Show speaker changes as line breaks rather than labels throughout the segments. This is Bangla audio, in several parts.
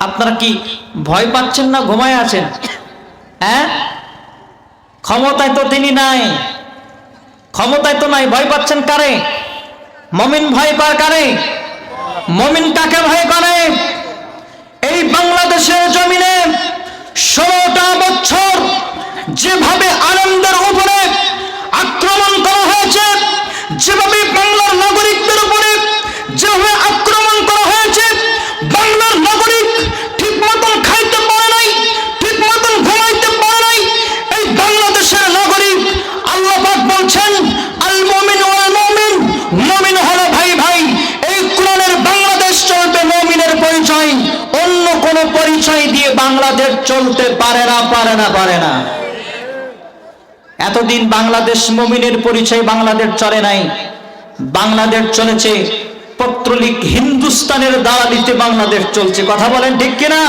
আপনারা কি ভয় পাচ্ছেন না ঘুমায় আছেন? হ্যাঁ, ক্ষমতায় তো তিনি নাই, ক্ষমতায় তো নাই, ভয় পাচ্ছেন কারে? মুমিন ভয় পায় কারে? মুমিন কাকে ভয় করে? এই বাংলাদেশের জমিনে 16টা বছর যেভাবে আনন্দের উপরে আক্রমণ করা হয়েছে, যেভাবে বাংলার নাগরিকদের উপরে যেভাবে আক্রমণ করা হয়েছে, বাংলার নাগরিক ঠিক মতন খাইতে পারে নাই, ঠিক মতন ঘুমাইতে পারে নাই। এই বাংলাদেশের নাগরিক, আল্লাহ পাক বলছেন আল মুমিন ওয়াল মুমিন, মুমিন হলো ভাই ভাই। এই কোরআনের বাংলাদেশ চলবে মুমিনের পরিচয়, অন্য কোন পরিচয় দিয়ে বাংলাদেশ চলতে পারে না, পারে না, পারে না। এতদিন বাংলাদেশ মুমিনের পরিচয় বাংলাদেশ চলে নাই, বাংলাদেশ চলেছে পত্রলিক হিন্দুস্তানের দালালিতে বাংলাদেশ চলছে। কথা বলেন ঠিক কিনা?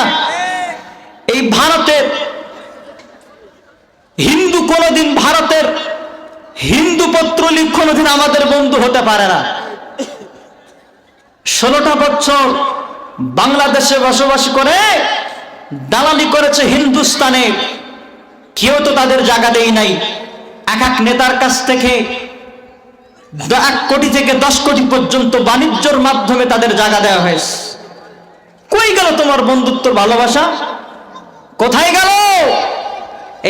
এই ভারতের হিন্দু কোনদিন, ভারতের হিন্দু পত্রলিক কোনদিন আমাদের বন্ধু হতে পারে না। 16টা বছর বাংলাদেশে বসবাস করে দালালি করেছে হিন্দুস্তানে, কেউ তো তাদের জায়গা দেই নাই। এক এক নেতার কাছ থেকে 1 কোটি থেকে 10 কোটি পর্যন্ত বাণিজ্যের মাধ্যমে তাদের জায়গা দেওয়া হয়েছে। কই গেল তোমার বন্ধুত্ব, ভালোবাসা কোথায় গেল?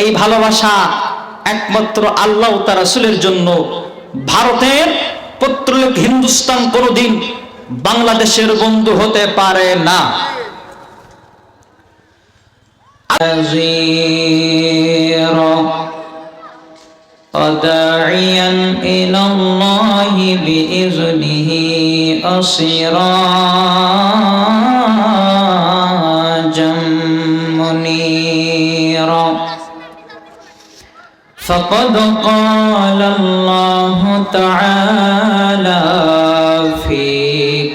এই ভালোবাসা একমাত্র আল্লাহ ও তার রাসূলের জন্য। ভারতের পত্রলিক হিন্দুস্তান কোনদিন বাংলাদেশের বন্ধু হতে পারে না।
وداعيا إلى الله بإذنه وسراجا منيرا فقد قال الله تعالى في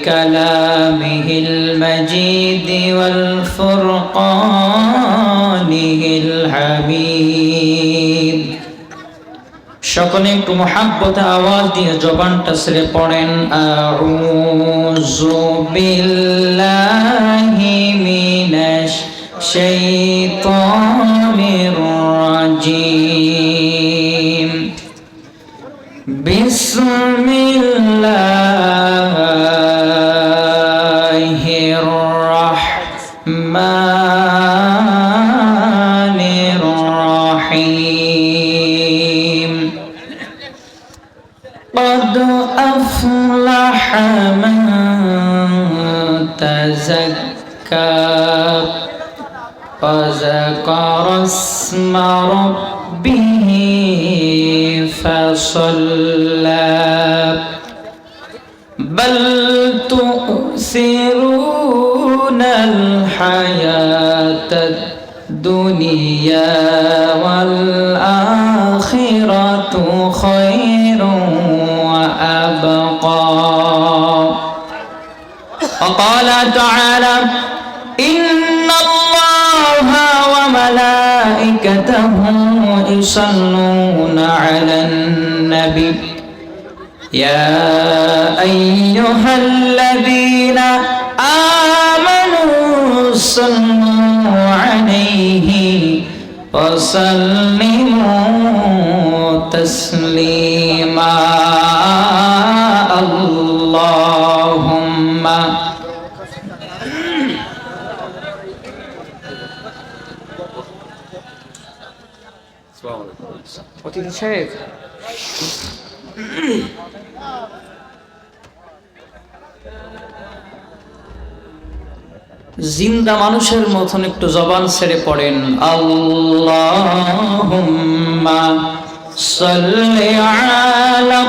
كلامه المجيد والفرقانه الحميد। সকলে একটু মুহাব্বতে আওয়াজ দিয়ে জবানটা ছেড়ে পড়েন আউযু বিল্লাহি মিনাশ শাইতানির রাজিম বিসমিল্লাহির রাহমানির রাহিম قد أفلح من تزكى وذكر اسم ربه فصلى بل تؤثرون الحياة الدنيا والآخرة خير وأبقى وقال تعالى إن الله وملائكته يصلون على النبي يا أيها الذين آمنوا صلوا عليه وسلموا تسليما اللهم অতিথি সাহেব
জিন্দা মানুষের মতন একটু জবান ছেড়ে পড়েন আল্লাহুম্মা সাল্লি আলা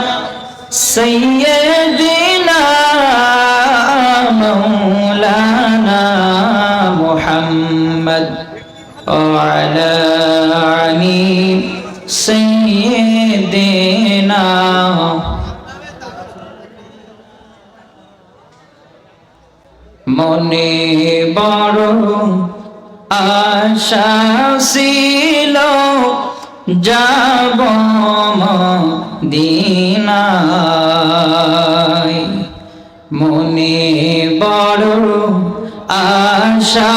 সাইয়্যিদিনা মাওলানা মুহাম্মদ ওয়া আলা আলি সাইয়্যিদিনা। মনে বড় আশা ছিল যাব মদিনায়, মনে বড়
আশা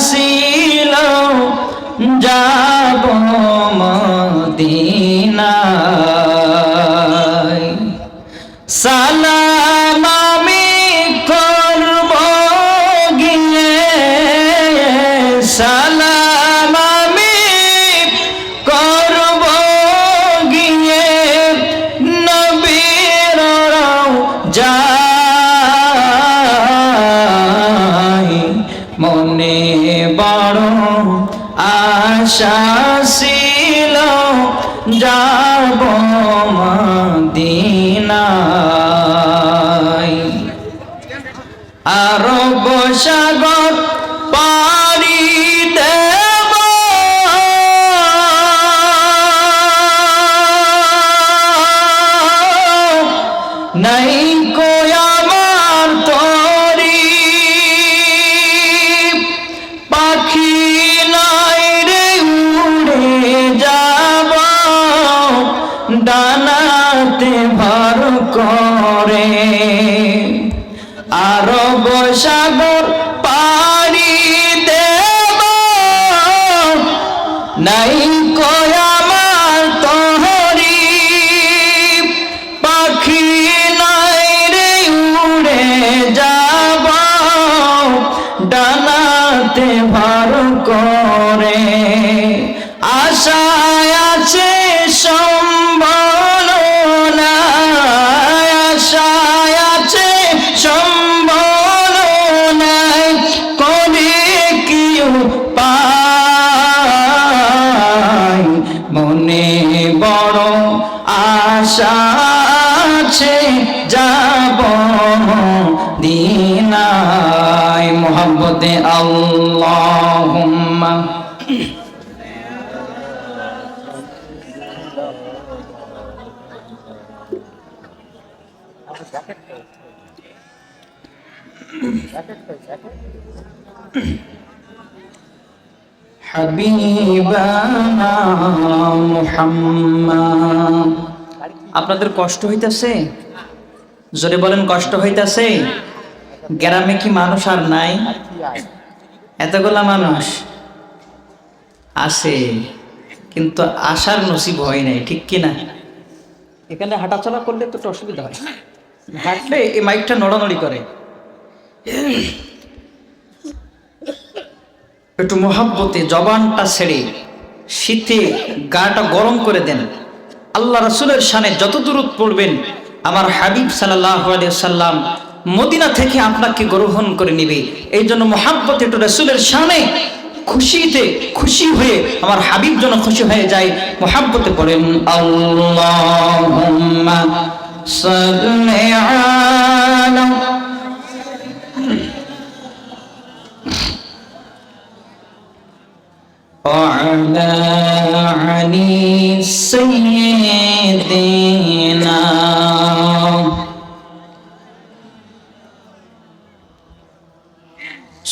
ছিল যাব মদিনায়, সালাম আমি করব গিয়ে, সালাম আমি করব গিয়ে নবীর রওজায়, মনে বড় আশা ছিল যাব মদিনায়। আরব সাগর পাড়ি দেব, নাই কো আমার তরি, পাখি নাই রে উড়ে যাব ডানাতে ভর করে। আরব সাগর পাড়ি দেব, নাই কো আমার তরি, পাখি নাই রে উড়ে যাব ডানাতে ভর করে। আশায় আছে সম্বল নাই, আশায় আছে সম্বল নাই, করে কি উপায়, মনে বড় আশা আছে যাব মদিনায়। মোহাম্মদে আল্লাহুম্মা হাবিবানা মুহাম্মদ। আপনাদের কষ্ট হইতাছে? জোরে বলেন, কষ্ট হইতাছে? গ্রামে কি মানুষ আর নাই? এতগুলা মানুষ আছে, কিন্তু আসার নসিব হয় নাই, ঠিক কিনা? এখানে হাঁটাচলা করলে তো অসুবিধা হয়, হাঁটলে এই মাইকটা নড়ানড়ি করে। একটু মোহাব্বতে জবানটা ছেড়ে শীতে গাটা গরম করে দেন। আল্লাহ রাসূলের শানে যত দরুদ পড়বেন, আমার হাবিব সাল্লাল্লাহু আলাইহি সাল্লাম মদিনা থেকে আপনাকে গ্রহণ করে নেবে। এই জন্য মোহাব্বতে একটু রাসূলের শানে খুশিতে খুশি হয়ে আমার হাবিব যেন খুশি হয়ে যায়, মোহাব্বতে পড়েন আল্লাহুম্মা সাল্লি আলা وعلى علي سيدنا।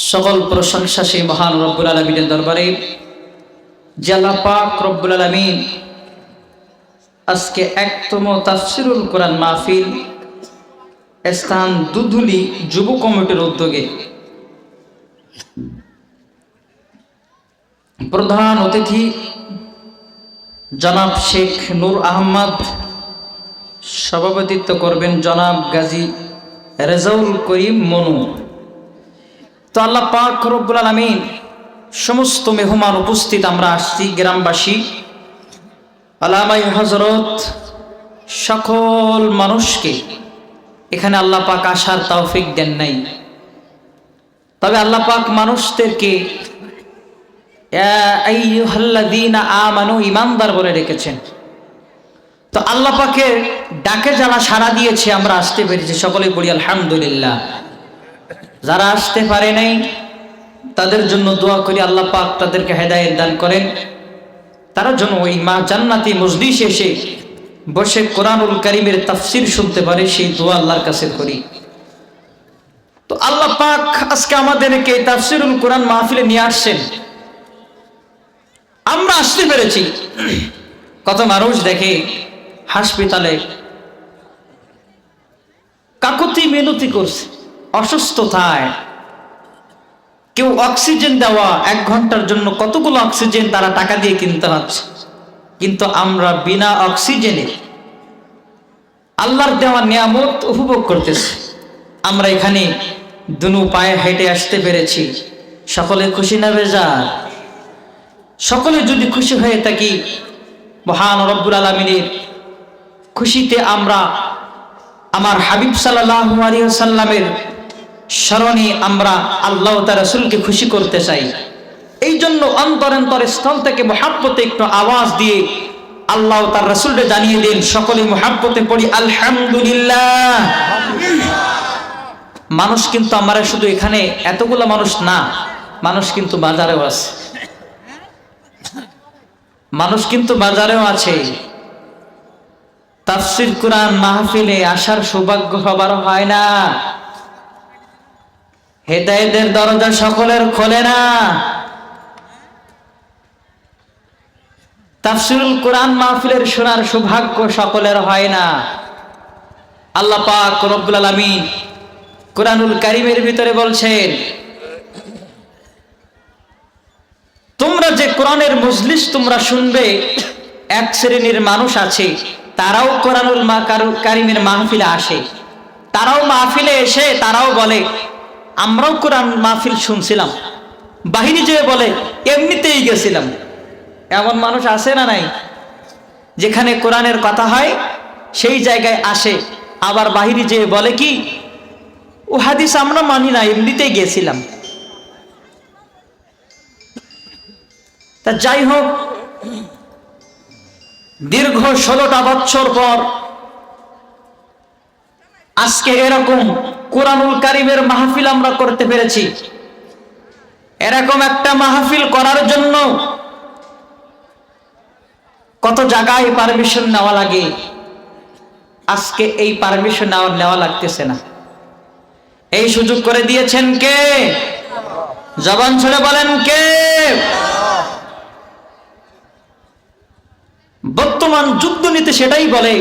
সকল প্রশংসা সেই মহান রব্বুল আলামিনের দরবারে, যে আল্লাহ পাক রব্বুল আলামিন আজকে ১তম তাফসীরুল কোরআন মাহফিল স্থান দুধুলি যুব কমিটির উদ্যোগে প্রধান অতিথি জনাব শেখ নূর আহমদ, সভাপতিত্ব করবেন জনাব গাজী রেজাউল করিম মনু। তো আল্লাহ পাক রব্বুল আলামিন সমস্ত মেহমান উপস্থিত আমরা আসছি গ্রামবাসী, আলামাই হযরত সকল মানুষকে এখানে আল্লাহ পাক আসার তৌফিক দেন নাই, তবে আল্লাহ পাক মানুষদেরকে আইয়ুহাল্লাযীনা আমানু ঈমানদার বলে রেখেছেন। তো আল্লাহ পাকের ডাকে যারা সাড়া দিয়েছে আমরা আসতে পেরেছি, সকলেই পড়ি আলহামদুলিল্লাহ। যারা আসতে পারে নাই তাদের জন্য দোয়া করি আল্লাহ পাক তাদেরকে হেদায়েত দান করেন, তারা যেন ওই মা জান্নাতি মজলিসে এসে বসে কোরআনুল কারীমের তাফসীর শুনতে পারে, সেই দোয়া আল্লাহর কাছে করি। তো আল্লাহ পাক আজকে আমাদেরকে তাফসীরুল কোরআন মাহফিলে নিয়ে আসছেন, আমরা আসতে পেরেছি। কত মানুষ দেখে হাসপাতালে কাকুতি মিনতি করছে, অসুস্থতায় কেউ অক্সিজেন দেওয়া 1 ঘন্টার জন্য কতগুলো অক্সিজেন তারা টাকা দিয়ে কিনতে হচ্ছে, কিন্তু আমরা বিনা অক্সিজেনে আল্লাহর দেওয়া নিয়ামত উপভোগ করতেছি। আমরা এখানে দুনু পায়ে হেঁটে আসতে পেরেছি, সকলে খুশি না বেজার? সকলে যদি খুশি হয়ে থাকি, মহান রব্বুল আলামিনের খুশিতে আমরা আমার হাবিব সাল্লাল্লাহু আলাইহি ওয়াসাল্লামের স্মরণে আমরা আল্লাহ তার রাসূলকে খুশি করতে চাই। এই জন্য অন্তর স্থল থেকে মুহাব্বতে একটু আওয়াজ দিয়ে আল্লাহ তার রাসূলকে জানিয়ে দিন, সকলে মুহাব্বতে পড়ি আলহামদুলিল্লাহ। মানুষ কিন্তু আমরা শুধু এখানে এতগুলো মানুষ না, মানুষ কিন্তু বাজারেও আছে, মানুষ কিন্তু বাজারেও আছে। তাফসীর কুরআন মাহফিলে আসার সৌভাগ্য সবার হয় না, হেদায়েতের দরজা সকলের খোলে না। তাফসীরুল কুরআন মাহফিলের শোনার সৌভাগ্য সকলের হয় না। আল্লাহ পাক রব্বুল আলামিন কুরআনুল কারীমের ভিতরে বলছেন, তোমরা যে কোরআনের মজলিস তোমরা শুনবে, এক শ্রেণীর মানুষ আছে তারাও কোরআনুল কারীমের মাহফিলে আসে, তারাও মাহফিলে এসে তারাও বলে আমরাও কোরআন মাহফিল শুনছিলাম, বাহিরে যেয়ে বলে এমনিতেই গেছিলাম। এমন মানুষ আছে না নাই? যেখানে কোরআনের কথা হয় সেই জায়গায় আসে, আবার বাহিরে যেয়ে বলে কি ও হাদিস আমরা মানি না, এমনিতেই গেছিলাম। তা যাই হোক, দীর্ঘ 16টা বছর পর আজকে এরকম কোরআনুল কারীমের মাহফিল আমরা করতে পেরেছি। এরকম একটা মাহফিল করার জন্য কত জায়গায় পারমিশন নেওয়া লাগে, আজকে এই পারমিশন নেওয়া লাগতেছে না। এই সুযোগ করে দিয়েছেন কে? জবান ছুড়ে বলেন কে? বর্তমান যুদ্ধ নীতি সেটাই বলে,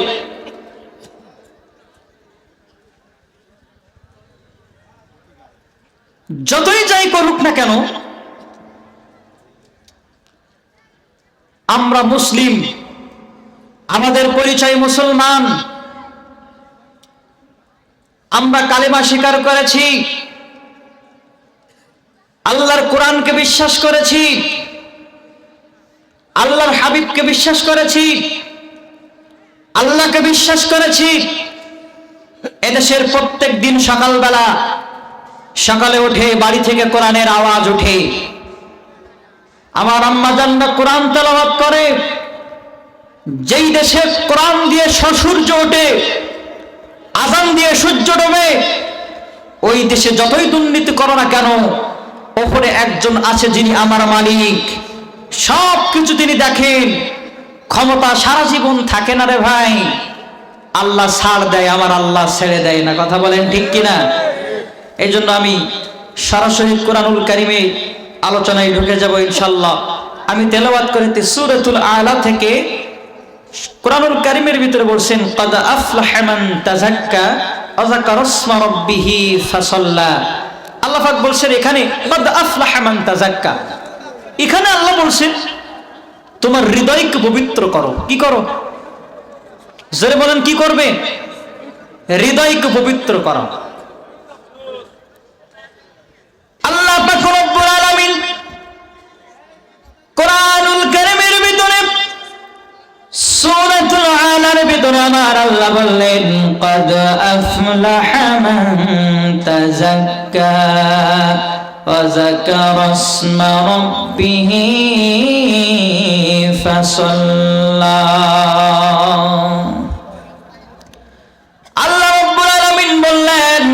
যতই যাই করুক না কেন আমরা মুসলিম, আমাদের পরিচয় মুসলমান, আমরা কালেমা স্বীকার করেছি, আল্লাহর কোরআনকে বিশ্বাস করেছি, আল্লাহর হাবিবকে বিশ্বাস করেছি, আল্লাহকে বিশ্বাস করেছি। এদেশের প্রত্যেক দিন সকালবেলা সকালে উঠে বাড়ি থেকে কোরআনের আওয়াজ ওঠে, আমার আম্মা জানরা কোরআন তেলাওয়াত করে। যেই দেশে কোরআন দিয়ে সূর্য ওঠে, আযান দিয়ে সূর্য ডোবে, ওই দেশে যতই দুর্নীতি করো না কেন, ওপরে একজন আছে যিনি আমার মালিক, সব কিছু তিনি দেখেন। ক্ষমতা সারা জীবন থাকে না রে ভাই, আল্লাহ ছাড় দেয়, আমার আল্লাহ ছেড়ে দেয় না। কথা বলেন ঠিক কিনা? এই জন্য আমি সরাসরি কোরআনুল কারীমে আলোচনায় ঢুকে যাব ইনশাআল্লাহ। আমি তেলাওয়াত করেছি সূরাতুল আলা থেকে। কোরআনুল কারীমের ভিতরে বলছেন ক্বাদ আফলাহা মান তাযাক্কা ওয়া যাকারা ইসমা রাব্বিহি ফাসাল্লা। আল্লাহ পাক বলছেন এখানে ক্বাদ আফলাহা মান তাযাক্কা, এখানে আল্লাহ বলছেন তোমার হৃদয়কে পবিত্র করো। কি করো? জোরে বলেন কি করবে? হৃদয়কে পবিত্র করো। আল্লাহ পাক রব্বুল আলামিন কোরআনুল কারীমের ভিতরে সূরাতুল আলার ভিতরে আমার আল্লাহ বললেন ক্বাদ আফলাহা মান তাযাক্কা ওয়া যাকারা ইসমা রাব্বিহি ফাসাল্লা। আল্লাহ রাব্বুল আলামিন বললেন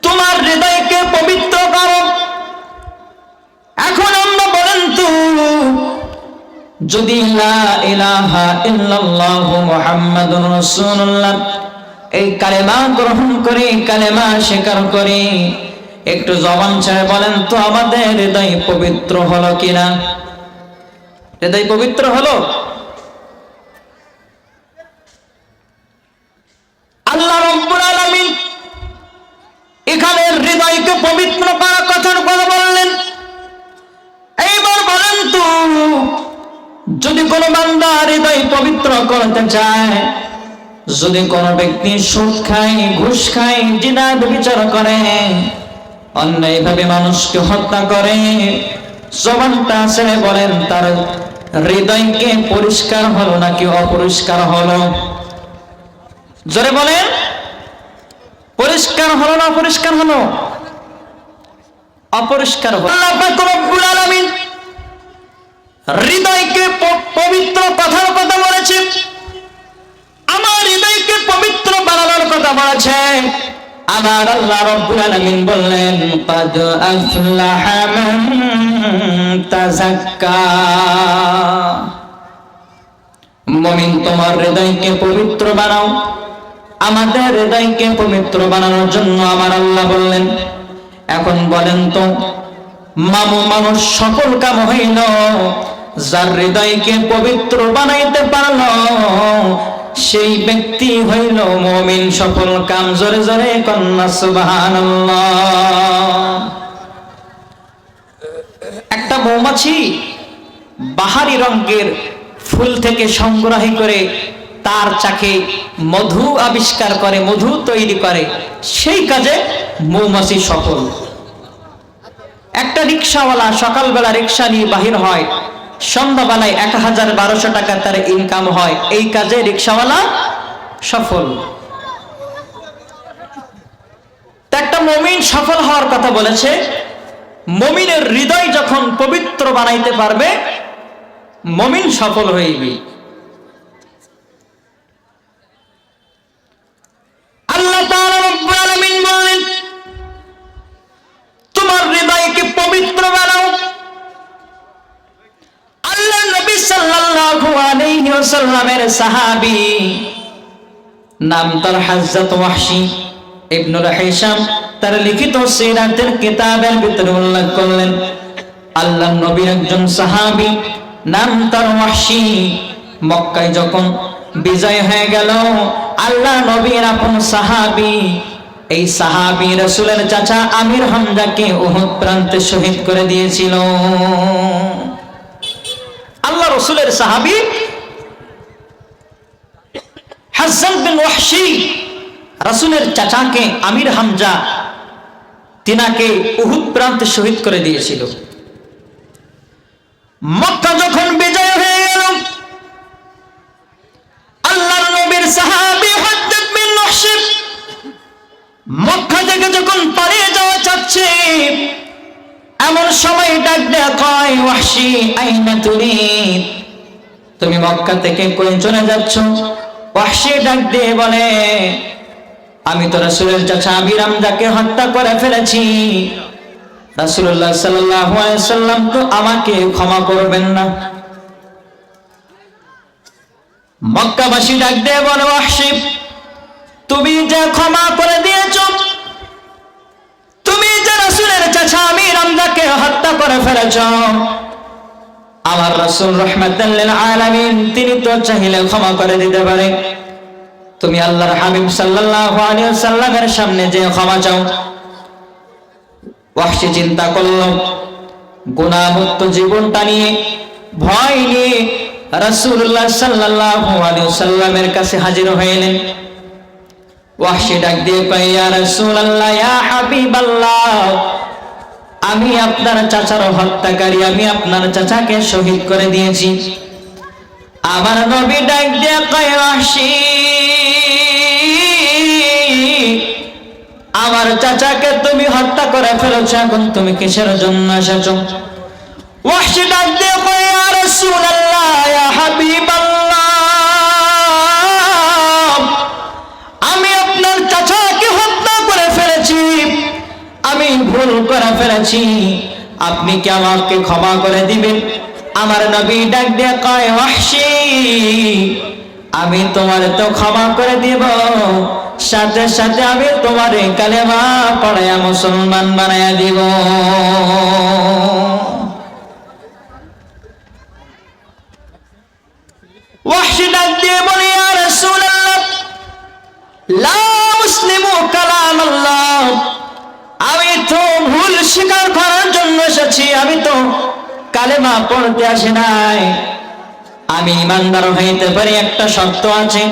তোমার হৃদয়কে পবিত্র করো। এখন আমরা বলেন তো, যদি লা ইলাহা ইল্লাল্লাহু মুহাম্মাদুর রাসূলুল্লাহ এই কালেমা গ্রহণ করে, কালেমা স্বীকার করে, একটু জবান ছেড়ে বলেন তো আমাদের হৃদয় পবিত্র হলো কিনা? হৃদয় পবিত্র হলো? আল্লাহ রাব্বুল আলামিন এখানে হৃদয়কে পবিত্র করার কথা বলবো। যদি কোনো বান্দা হৃদয় পবিত্র করতে চায়, যদি কোনো ব্যক্তি সুদ খায়, ঘুষ খায়, জিনা ব্যভিচার করে, অন্যায়ভাবে মানুষকে হত্যা করে, জবানটা ছেড়ে বলেন তার হৃদয়কে পরিষ্কার হলো নাকি অপরিষ্কার হলো? জোরে বলেন, পরিষ্কার হলো না অপরিষ্কার হলো? অপরিষ্কার হলো। আল্লাহ পাক রব্বুল আলামিন হৃদয়কে পবিত্র কথার কথা বলেছে, আমার হৃদয়কে পবিত্র বানানোর কথা বলেছে। আমার আল্লাহ রব্বুল আলামিন বললেন, ক্বাদ আফলাহা মান তাযাক্কা। মুমিন, তোমার হৃদয়কে পবিত্র বানাও। আমাদের হৃদয়কে পবিত্র বানানোর জন্য আমার আল্লাহ বললেন। এখন বলেন তো, মানুষ সফল কাম হইল যার হৃদয়কে পবিত্র বানাইতে পারল, সেই ব্যক্তি হইল মুমিন, সফল কাম। জোরে জোরে কন্যা সুবহানাল্লাহ। একটা মৌমাছি বাহারি রঙের ফুল থেকে সংগ্রহ করে তার চাকে মধু আবিষ্কার করে, মধু তৈরি করে, সেই কাজে মৌমাছি সফল। একটা রিক্সাওয়ালা সকালবেলা রিক্সা নিয়ে বাহির হয়, সন্ধ্যাবেলায় ১,১২০০ টাকা তার ইনকাম হয়, এই কাজে রিক্সাওয়ালা সফল। একটা মুমিন সফল হওয়ার কথা বলেছে। মুমিনের হৃদয় যখন পবিত্র বানাইতে পারবে, মুমিন সফল হইবে। আল্লাহ তাআলা রব্বুল আলামিন বলেন, তোমার হৃদয়কে পবিত্র বানাও। আল্লাহ নবী সাল্লাল্লাহু আলাইহি ওয়াসাল্লামের সাহাবী, নাম তার হযরত ওয়াহশী ইবনুল হিশাম, তার লিখিত সিরাতের কিতাবের ভিতরে উল্লেখ করলেন, আল্লাহ নবীর একজন সাহাবী, নাম তার ওয়াহশী, মক্কায় যখন বিজয় হয়ে গেল, আল্লাহ নবীর আপন সাহাবী, এই সাহাবী রাসূলের চাচা আমির হামজাকে উহুদ প্রান্তে শহীদ করে দিয়েছিল। আল্লাহ রাসূলের সাহাবী হাসান বিন ওয়াহশী রাসূলের চাচাকে আমির হামজা তিনাকে উহুদ প্রান্তে শহীদ করে দিয়েছিল। মক্কা যখন বিজয় হয়ে গেল, আল্লাহর নবীর সাহাবী হাসান বিন ওয়াহশী মক্কা থেকে যখন পালিয়ে যাওয়া চাচ্ছে, এমন সময় ডাক দেয়া কয়, ওয়াহশী আইনা তুরিদ, তুমি মক্কা থেকে কই চলে যাচ্ছ? ওয়াহশী ডাক দিয়ে বলে, আমি তো রাসূলের চাচা আমির হামজাকে হত্যা করে ফেলেছি। রাসূলুল্লাহ সাল্লাল্লাহু আলাইহি ওয়াসাল্লাম তো আমাকে ক্ষমা করবেন না। মক্কাবাসী ডাক দিয়ে বলে, ওয়াহশী, তুমি যে ক্ষমা করে দিয়েছো, তুমি যে রাসূলের চাচা আমির হামজাকে হত্যা করে ফেলেছো, আমার রাসূল রাহমাতাল লিল আলামিন তিনি তো চাইলে ক্ষমা করে দিতে পারে। তুমি আল্লাহর হাবিব সাল্লাল্লাহু আলাইহি ওয়াসাল্লামের সামনে যে ক্ষমা চাও। ওয়াহশী চিন্তা করলো, গুনাহমুক্ত জীবনটা নিয়ে, ভয় নিয়ে রাসূলুল্লাহ সাল্লাল্লাহু আলাইহি ওয়াসাল্লামের কাছে হাজির হইলেন। ওয়াহশী ডাক দিয়ে কয়, ইয়া রাসূলুল্লাহ, ইয়া হাবিবাল্লাহ, আমি আপনার চাচার হত্যাকারী, আমি আপনার চাচাকে শহীদ করে দিয়েছি। আমার নবী ডাক দিয়ে কয়, ওয়াহশী, আমার চাচাকে তুমি হত্যা করে ফেলেছো, এখন তুমি কিসের জন্য এসেছো? ওয়াহশী ডাক দিয়ে কয়, ইয়া রাসূলুল্লাহ, ইয়া হাবিবাল্লাহ, আমি আপনার চাচাকে হত্যা করে ফেলেছি, আমি ভুল করে ফেলেছি, আপনি কি আমাকে ক্ষমা করে দিবেন? আমার নবী ডাক দিয়ে কয়, ওয়াহশী, আমি তোমার তো ক্ষমা করে দিব, সাথে সাথে আমি তোমার কালেমা পড়ায়া মুসলমান বানায়া দিব। ওয়াহশী ডাক দিয়ে বলে, ইয়া রাসূলুল্লাহ, লা মুসলিমু কালামাল্লাহ, আমি তো ভুল স্বীকার করার জন্য এসেছি, আমি তো কালেমা পড়তে আসি নাই। আমি ইমানদার হইতে পারি একটা শর্ত আছে।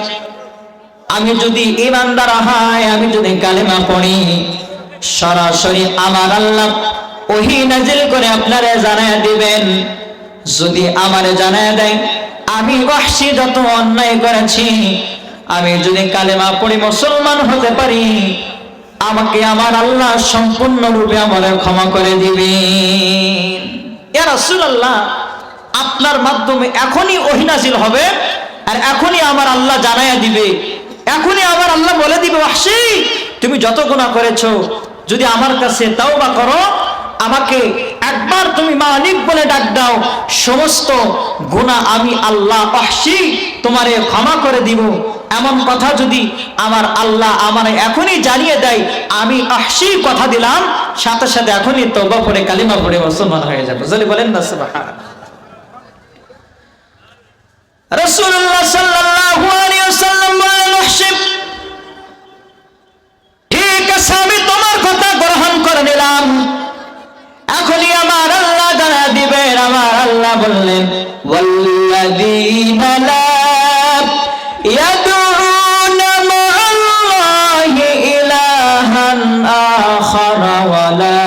আমি যদি ইমানদার হয়, আমি যদি কালেমা পড়ি, সরাসরি আমার আল্লাহ ওহী নাজিল করে আপনারে জানায় দিবেন। যদি আমারে জানায় দেয় আমি ওয়াহশী যত অন্যায় করেছি, আমি যদি কালেমা পড়ি মুসলমান হতে পারি, আমাকে আমার আল্লাহ সম্পূর্ণরূপে আমারে ক্ষমা করে দিবেন। ইয়া রাসূলুল্লাহ, আপনার মাধ্যমে এখনই ওহী নাজিল হবে, আর এখনই আমার আল্লাহ জানায়া দিবে, এখনই আমার আল্লাহ বলে দিবে, ওয়াহশী তুমি যত গুনাহ করেছো যদি আমার কাছে তাওবা করো, আমাকে একবার তুমি মালিক বলে ডাক দাও, সমস্ত গুনাহ আমি আল্লাহ ওয়াহশী তোমারে ক্ষমা করে দিব। এমন কথা যদি আমার আল্লাহ আমারে এখনই জানিয়ে দেয়, আমি ওয়াহশী কথা দিলাম, সাথে সাথে এখনই তওবা পড়ে কালিমা পড়ে মুসলমান হয়ে যাবে। যদি বলেন না সুবহানাল্লাহ। রাসূলুল্লাহ সাল্লাল্লাহু আলাইহি ওয়াসাল্লাম বললেন, ওয়াহশী ঠিক আছে, আমি তোমার কথা গ্রহণ করে নিলাম, এখনই আমার আল্লাহ জানা দিবেন। আমার আল্লাহ বললেন, ওয়াল্লাযীনা লা ইয়াদউনা মা'আল্লাহি ইলাহান আখার ওয়া লা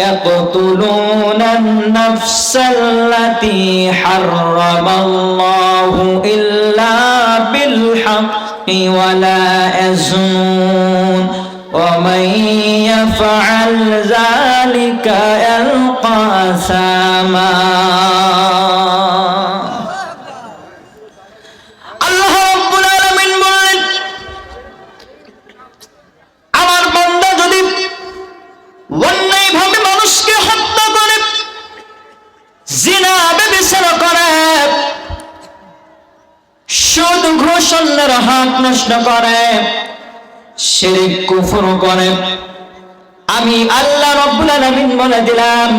ইয়াকতুলুনান নাফসাল্লাতী হারামাল্লাহু ইল্লা বিল হাক্কি ওয়া লা ইয়াজনুন ومن يفعل ذلك يلقى أثاما। আল্লাহ রাব্বুল আলামিন বলেন, আমার বান্দা যদি অন্যায়ভাবে মানুষকে হত্যা করে, জিনা ব্যভিচার করে, সুদ ঘুষ অন্যের হক নষ্ট করে, শিরক কুফর করে, আমি আল্লাহ রাব্বুল আলামিন বলে দিলাম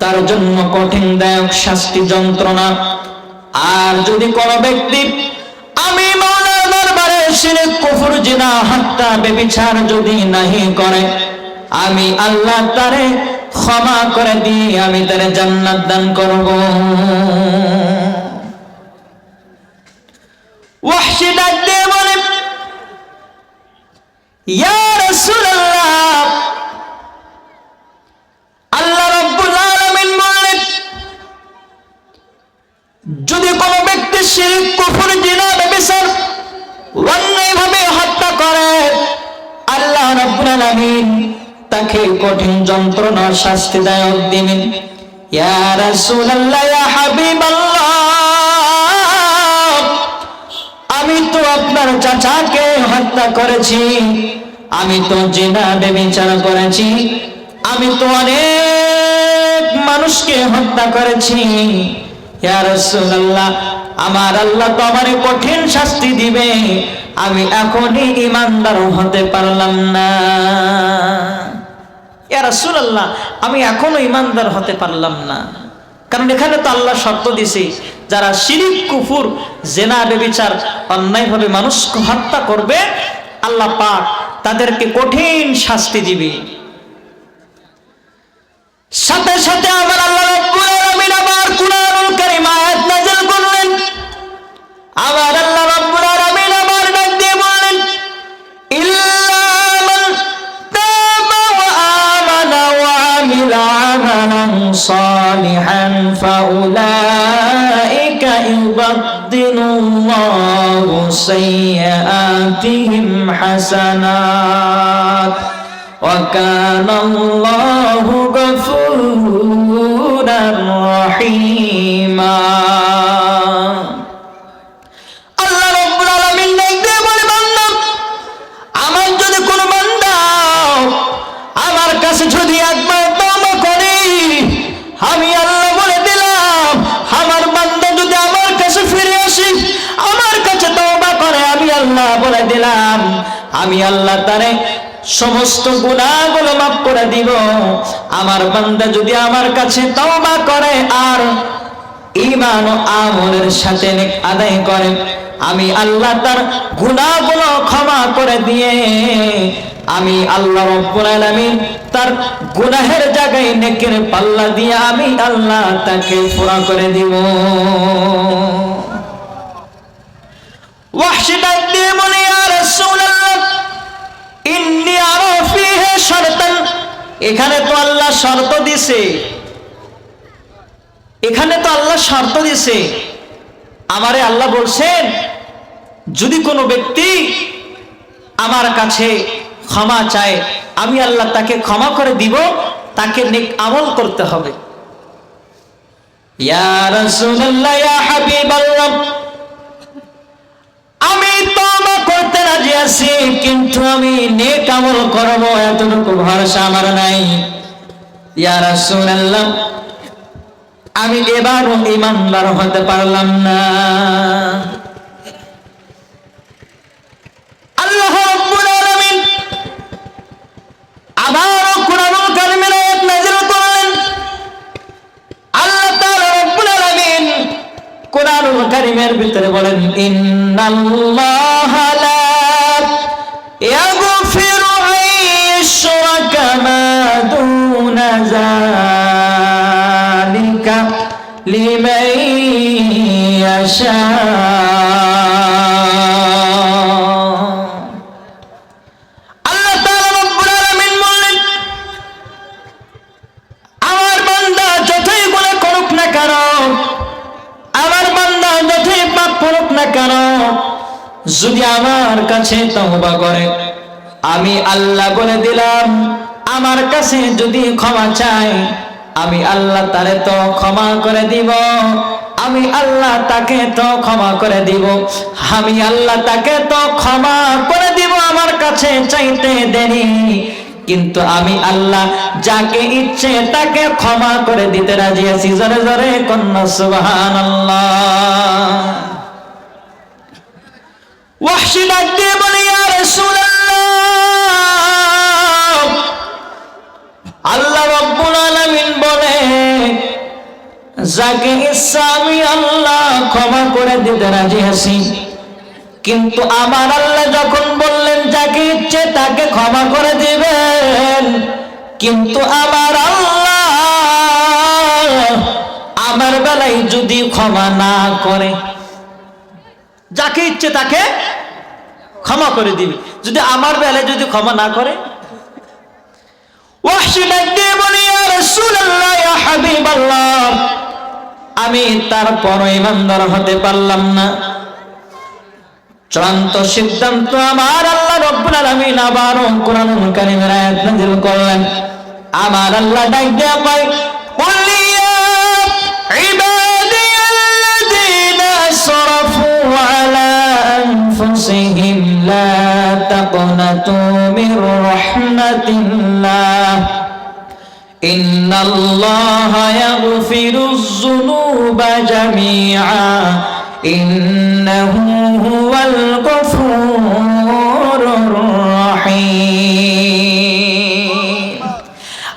তার জন্য কঠিনদায়ক শাস্তি যন্ত্রণা। আর যদি কোনো ব্যক্তি আমি মাওলার দরবারে শিরক কুফর জিনা হত্যা ব্যভিচার যদি নাহি করে, আমি আল্লাহ তারে ক্ষমা করে দিই, আমি তারে জান্নাত দান করব। ওয়াহশী ডাক দিয়ে বলে, ইয়া রাসূলুল্লাহ, আল্লাহ রাব্বুল আলামিন বলেন, যদি কোনো ব্যক্তি শিরক কুফর জিনা ব্যভিচার অন্যায়ভাবে হত্যা করে, আল্লাহ রাব্বুল আলামিন তাকে কঠিন যন্ত্রণা শাস্তিদায়ক দিবেন। ইয়া রাসূলুল্লাহ, ইয়া হাবিবাল্লাহ, আমি তো আপনার চাচাকে হত্যা করেছি, আমি তো জিনা ব্যভিচার করেছি, আমি তো অনেক মানুষকে হত্যা করেছি। ইয়া রাসূলুল্লাহ, আমার আল্লাহ তো আমারে কঠিন শাস্তি দিবে, আমি এখনই ঈমানদার হতে পারলাম না। ইয়া রাসূলুল্লাহ, আমি এখনো ঈমানদার হতে পারলাম না, কারণ এখানে তো আল্লাহ শর্ত দিছে, যারা শিরক কুফর জিনা ব্যভিচার অন্যায়ভাবে মানুষকে হত্যা করবে, আল্লাহ পাক তাদেরকে কঠিন শাস্তি দিবে। সাথে সাথে আমার আল্লাহ রাব্বুল আলামিন আবার কুরআনুল কারীম আয়াত নাযিল করলেন। আমার আল্লাহ রাব্বুল আলামিন আবার ডাক দিয়ে বলেন, ইল্লা মান তাবা ওয়া আমানা ওয়া আমিলা আমালান সালিহান ফাউলাইকা ইউবাদদিলুল্লাহু সাইয়্যাতিহিম হাসানাত ওয়া কানাল্লাহু গফুরার রহিমা। আল্লাহ রাব্বুল আলামিন দেখতে বলে, বান্দা, আমার যদি কোনো বান্দা আমার কাছে যদি একবার তওবা করে, আমি আল্লাহ বলে দিলাম, আমার বান্দা যদি আমার কাছে ফিরে আসে, আমার কাছে তওবা করে, আমি আল্লাহ বলে দিলাম, আমি আল্লাহ তারে সমস্ত গুনাহগুলো মাফ করে দিব। আমার বান্দা যদি আমার কাছে তওবা করে আর ঈমান ও আমলের সাথে নেক আদায় করে, আমি আল্লাহ তার গুনাহগুলো ক্ষমা করে দিয়ে আমি আল্লাহ রাব্বুল আলামিন তার গুনাহের জায়গায় নেকের পাল্লা দিয়ে আমি আল্লাহ তাকে পুরা করে দিব। ওয়াহশী ডাক দিয়ে বলে, ইয়া রাসূলুল্লাহ ইন্নী আরা ফীহি শারতান। এখানে তো আল্লাহ শর্ত দিছে, এখানে তো আল্লাহ শর্ত দিছে। আমারে আল্লাহ বলছেন যদি কোনো ব্যক্তি আমার কাছে ক্ষমা চায় আমি আল্লাহ তাকে ক্ষমা করে দিব, তাকে নেক আমল করতে হবে। ইয়া রাসূলুল্লাহ ইয়া হাবিবাল্লাহ আমি তওবা করতে রাজি আছি, কিন্তু আমি নেক আমল করব এতটুকু ভরসা আমার নাই। ইয়া রাসূলুল্লাহ আমি এবারও ঈমানদার হতে পারলাম না। আল্লাহ রাব্বুল আলামিন আবারও কুরআনুল কারীমের আয়াত নাযিল করলেন। আল্লাহ তাআলা রাব্বুল আলামিন কুরআনুল কারীমের ভিতরে বলেন, ইন্নাল্লাহা লা ইয়াগফিরু আন ইউশরাকা মা দুনা যালিকা লিমান ইয়াশা। আল্লাহ তাআলা রাব্বুল আলামিন বললেন আমার বান্দা যতই গুনাহ করুক না কেন, আমার বান্দা যতই পাপ করুক না কেন, যদি আমার কাছে তওবা করে আমি আল্লাহ বলে দিলাম আমার কাছে যদি ক্ষমা চায় আমি আল্লাহ তারে তো ক্ষমা করে দিব, আমি আল্লাহ তাকে তো ক্ষমা করে দিব, আমি আল্লাহ তাকে তো ক্ষমা করে দিব। আমার কাছে চাইতে দেরি, কিন্তু আমি আল্লাহ যাকে ইচ্ছে তাকে ক্ষমা করে দিতে রাজি আছি। জোরে জোরে কন্যা সুবহানাল্লাহ। ওয়াহশী ডাক দিয়ে বলে, ইয়া রাসূলুল্লাহ আল্লাহ রাব্বুল আলামিন বলে যাকে ইচ্ছা আমি আল্লাহ ক্ষমা করে দিতে রাজি আছি, কিন্তু আমার আল্লাহ যখন বললেন যাকে ইচ্ছে তাকে ক্ষমা করে দিবেন, কিন্তু আমার আল্লাহ আমার বেলায় যদি ক্ষমা না করে, যাকে ইচ্ছে তাকে ক্ষমা করে দিবে, যদি আমার বেলায় যদি ক্ষমা না করে। ওয়াহশী ডাক দিয়ে বলে, ইয়া রাসূলুল্লাহ ইয়া হাবিবাল্লাহ আমি তারপরও ঈমানদার হতে পারলাম না। চূড়ান্ত সিদ্ধান্ত আমার আল্লাহ রাব্বুল আলামিন আবারও কুরআনুল কারীমের আয়াত নাযিল করলেন। আমার আল্লাহ ডাক দিয়ে কয়, কুল ইয়া ইবাদিয়াল্লাযীনা আসরাফু আলা আনফুসিহিম লা তাকনাতু মির রাহমাতিল্লাহ ইন্নাল্লাহা ইয়াগফিরুয যুনুবা জামিআ ইন্নাহু হুয়াল গফুরুর রহিম।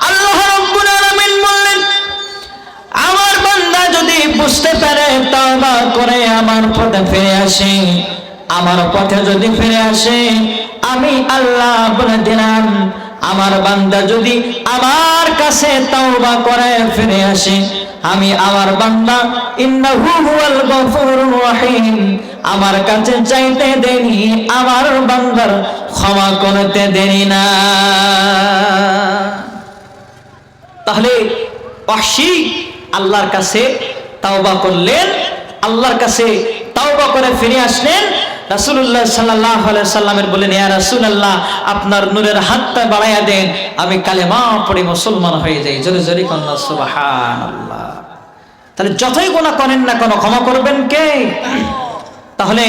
আল্লাহ রাব্বুল আলামিন বললেন আমার বান্দা যদি বুঝতে পারে তওবা করে আমার পথে ফিরে আসে, আমার পথে যদি ফিরে আসে আমি আল্লাহ বলে দিলাম আমার বান্দা যদি আমার কাছে তওবা করে ফিরে আসে আমি আমার বান্দা ইন্নাহু হুয়াল গফুরুর রহিম আমার কাছে চাইতে দেরি, আমার বান্দার ক্ষমা করতে দেরি না। তাহলে ওয়াহশী আল্লাহর কাছে তওবা করলেন, আল্লাহর কাছে তওবা করে ফিরে আসলেন। রাসূলুল্লাহ সাল্লাল্লাহু আলাইহি সাল্লামের বলেন, ইয়া রাসূলুল্লাহ আপনার নূরের হাতটা বাড়াইয়া দেন, আমি কালেমা পড়ে মুসলমান হয়ে যাই। জোরে জোরে কন্না সুবহানাল্লাহ। তাহলে যতই গুনাহ করেন না কেন ক্ষমা করবেন কে? তাহলে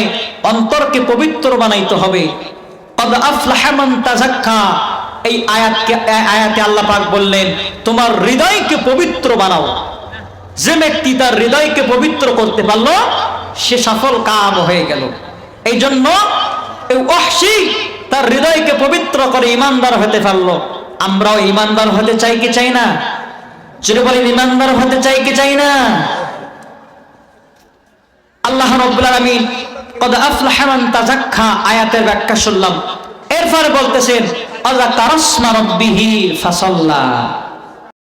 অন্তরকে পবিত্র বানাইতে হবে। ক্বাদ আফলাহা মান তাযাক্কা, এই আয়াতে আল্লাহ পাক বললেন তোমার হৃদয়কে পবিত্র বানাও। যে ব্যক্তি তার হৃদয়কে পবিত্র করতে পারলো সে সফল কাম হয়ে গেল। এই জন্য এই ওয়াহশী তার হৃদয়কে পবিত্র করে ঈমানদার হতে পারলো। আমরাও ঈমানদার হতে চাই কি চাই না? যদি বলেন ঈমানদার হতে চাই কি চাই না? আল্লাহ রাব্বুল আলামিন কদ আফলাহা মান তাযাক্কা আয়াতের ব্যাখ্যা শুনলাম। এরপরে বলতেছেন আযাকারা ইসমা রাব্বিহি ফাসাল্লা।